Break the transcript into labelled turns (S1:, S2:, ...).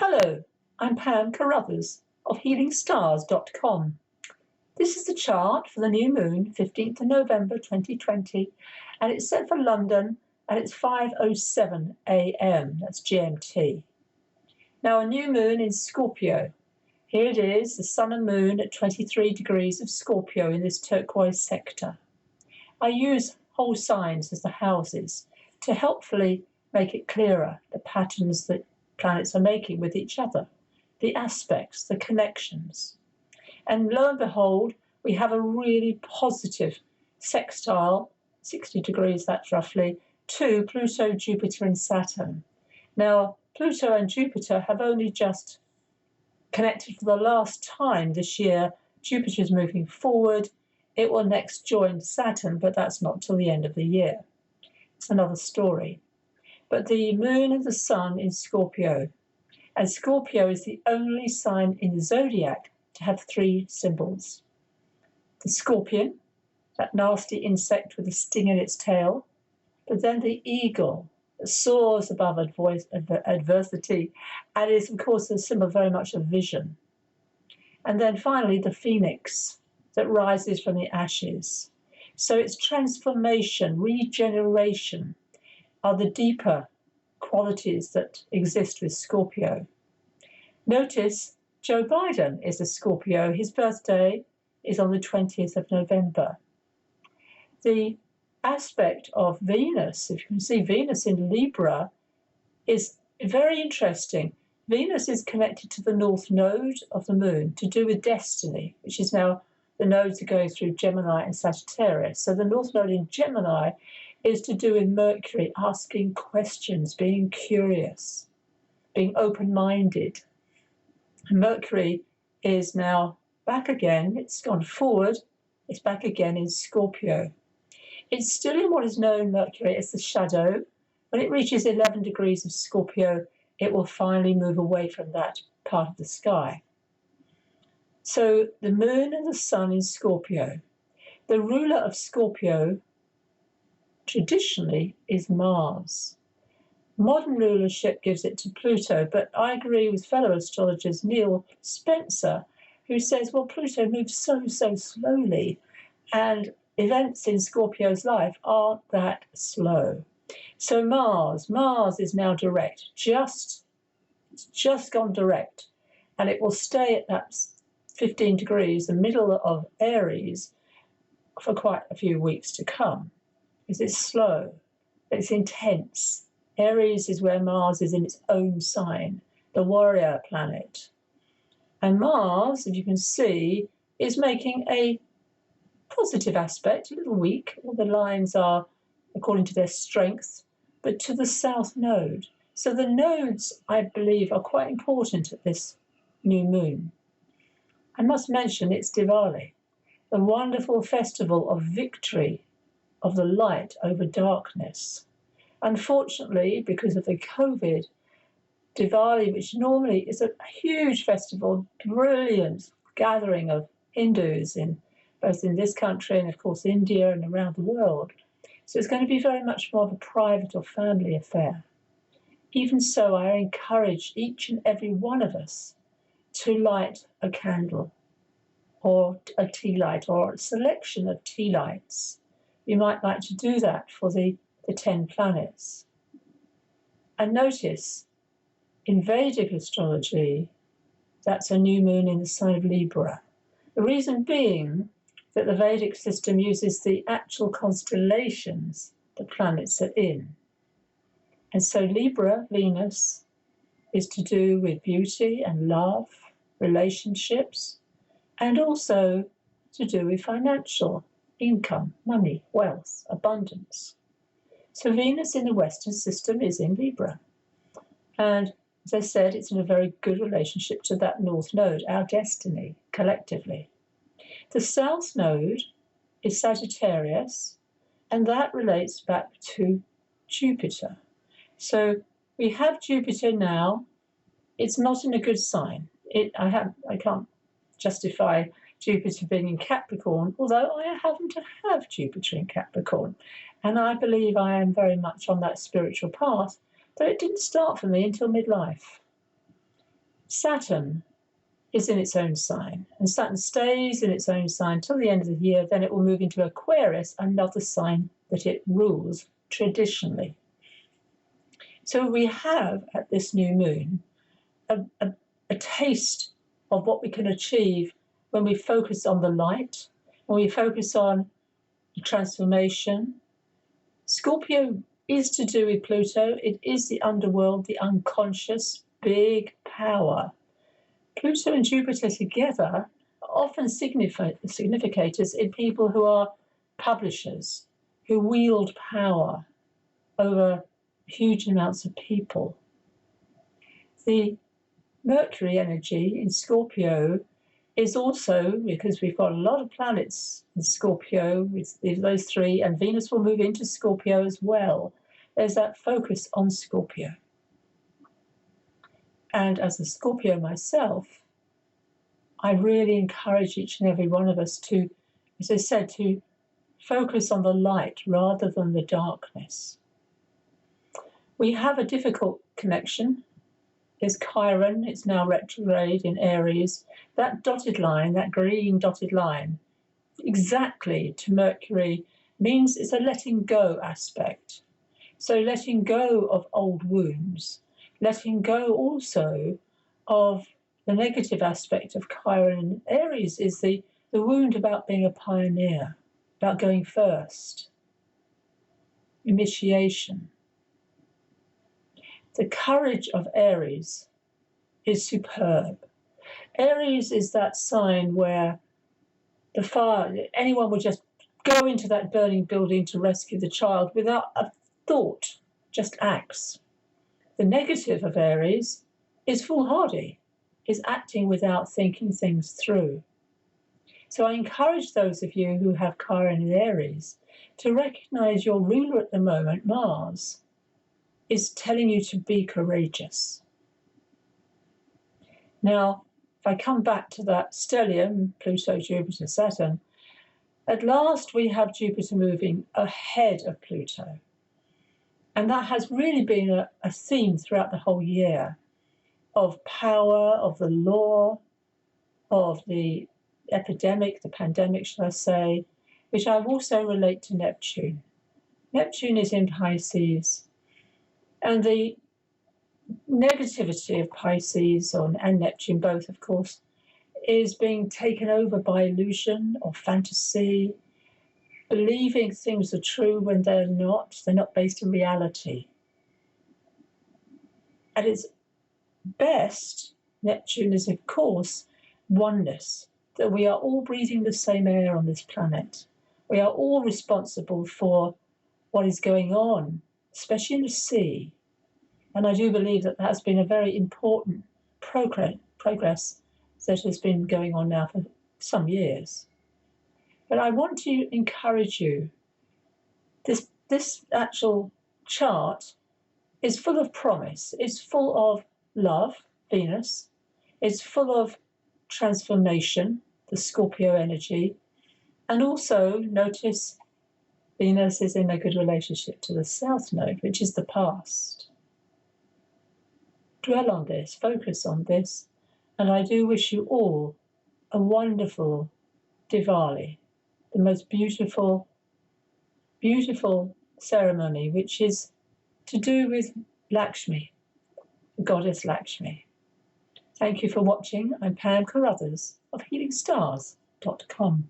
S1: Hello, I'm Pam Carruthers of HealingStars.com. This is the chart for the new moon, 15th of November 2020, and it's set for London, and it's 5:07 a.m. That's GMT. Now, a new moon in Scorpio. Here it is, the sun and moon at 23 degrees of Scorpio in this turquoise sector. I use whole signs as the houses to helpfully make it clearer, the patterns that planets are making with each other, the aspects, the connections. And lo and behold, we have a really positive sextile, 60 degrees that's roughly, to Pluto, Jupiter and Saturn. Now, Pluto and Jupiter have only just connected for the last time this year. Jupiter is moving forward. It will next join Saturn, but that's not till the end of the year. It's another story. But the moon and the sun in Scorpio. And Scorpio is the only sign in the zodiac to have three symbols. The scorpion, that nasty insect with a sting in its tail, but then the eagle that soars above adversity and is, of course, a symbol very much of vision. And then finally, the phoenix that rises from the ashes. So it's transformation, regeneration are the deeper qualities that exist with Scorpio. Notice Joe Biden is a Scorpio. His birthday is on the 20th of November. The aspect of Venus, if you can see Venus in Libra, is very interesting. Venus is connected to the north node of the moon to do with destiny, which is now the nodes are going through Gemini and Sagittarius. So the north node in Gemini is to do with Mercury asking questions, being curious, being open-minded. Mercury is now back again. It's gone forward. It's back again in Scorpio. It's still in what is known, Mercury, as the shadow. When it reaches 11 degrees of Scorpio, it will finally move away from that part of the sky. So the moon and the sun in Scorpio. The ruler of Scorpio traditionally is Mars. Modern rulership gives it to Pluto, but I agree with fellow astrologers Neil Spencer, who says, well, Pluto moves so slowly, and events in Scorpio's life aren't that slow. So Mars is now direct, just gone direct, and it will stay at that 15 degrees, the middle of Aries, for quite a few weeks to come. Because it's slow, it's intense. Aries is where Mars is in its own sign, the warrior planet. And Mars, if you can see, is making a positive aspect, a little weak. All the lines are according to their strength, but to the south node. So the nodes, I believe, are quite important at this new moon. I must mention it's Diwali, the wonderful festival of victory of the light over darkness. Unfortunately, because of the COVID, Diwali, which normally is a huge festival, brilliant gathering of Hindus both in this country and, of course, India and around the world. So it's going to be very much more of a private or family affair. Even so, I encourage each and every one of us to light a candle or a tea light or a selection of tea lights. You might like to do that for the 10 planets. And notice, in Vedic astrology, that's a new moon in the sign of Libra. The reason being that the Vedic system uses the actual constellations the planets are in. And so Libra, Venus, is to do with beauty and love, relationships, and also to do with financial income, money, wealth, abundance. So Venus in the Western system is in Libra. And as I said, it's in a very good relationship to that North Node, our destiny, collectively. The South Node is Sagittarius, and that relates back to Jupiter. So we have Jupiter now. It's not in a good sign. I can't justify Jupiter being in Capricorn, although I happen to have Jupiter in Capricorn. And I believe I am very much on that spiritual path, though it didn't start for me until midlife. Saturn is in its own sign, and Saturn stays in its own sign till the end of the year. Then it will move into Aquarius, another sign that it rules traditionally. So we have at this new moon a taste of what we can achieve when we focus on the light, when we focus on transformation. Scorpio is to do with Pluto. It is the underworld, the unconscious, big power. Pluto and Jupiter together are often significators in people who are publishers, who wield power over huge amounts of people. The Mercury energy in Scorpio is also, because we've got a lot of planets in Scorpio, with those three, and Venus will move into Scorpio as well. There's that focus on Scorpio. And as a Scorpio myself, I really encourage each and every one of us to, as I said, to focus on the light rather than the darkness. We have a difficult connection. There's Chiron, it's now retrograde in Aries. That dotted line, that green dotted line, exactly to Mercury, means it's a letting go aspect. So letting go of old wounds, letting go also of the negative aspect of Chiron in Aries is the wound about being a pioneer, about going first, initiation. The courage of Aries is superb. Aries is that sign where the fire, anyone would just go into that burning building to rescue the child without a thought, just acts. The negative of Aries is foolhardy, is acting without thinking things through. So I encourage those of you who have Chiron in Aries to recognize your ruler at the moment, Mars, is telling you to be courageous. Now, if I come back to that stellium, Pluto, Jupiter, Saturn, at last we have Jupiter moving ahead of Pluto. And that has really been a theme throughout the whole year of power, of the law, of the epidemic, the pandemic, shall I say, which I also relate to Neptune. Neptune is in Pisces. And the negativity of Pisces and Neptune both, of course, is being taken over by illusion or fantasy, believing things are true when they're not based in reality. At its best, Neptune is, of course, oneness, that we are all breathing the same air on this planet. We are all responsible for what is going on, especially in the sea. And I do believe that has been a very important progress that has been going on now for some years. But I want to encourage you, this actual chart is full of promise. It's full of love, Venus. It's full of transformation, the Scorpio energy. And also, notice Venus is in a good relationship to the South Node, which is the past. Dwell on this, focus on this, and I do wish you all a wonderful Diwali, the most beautiful, beautiful ceremony, which is to do with Lakshmi, the goddess Lakshmi. Thank you for watching. I'm Pam Carruthers of HealingStars.com.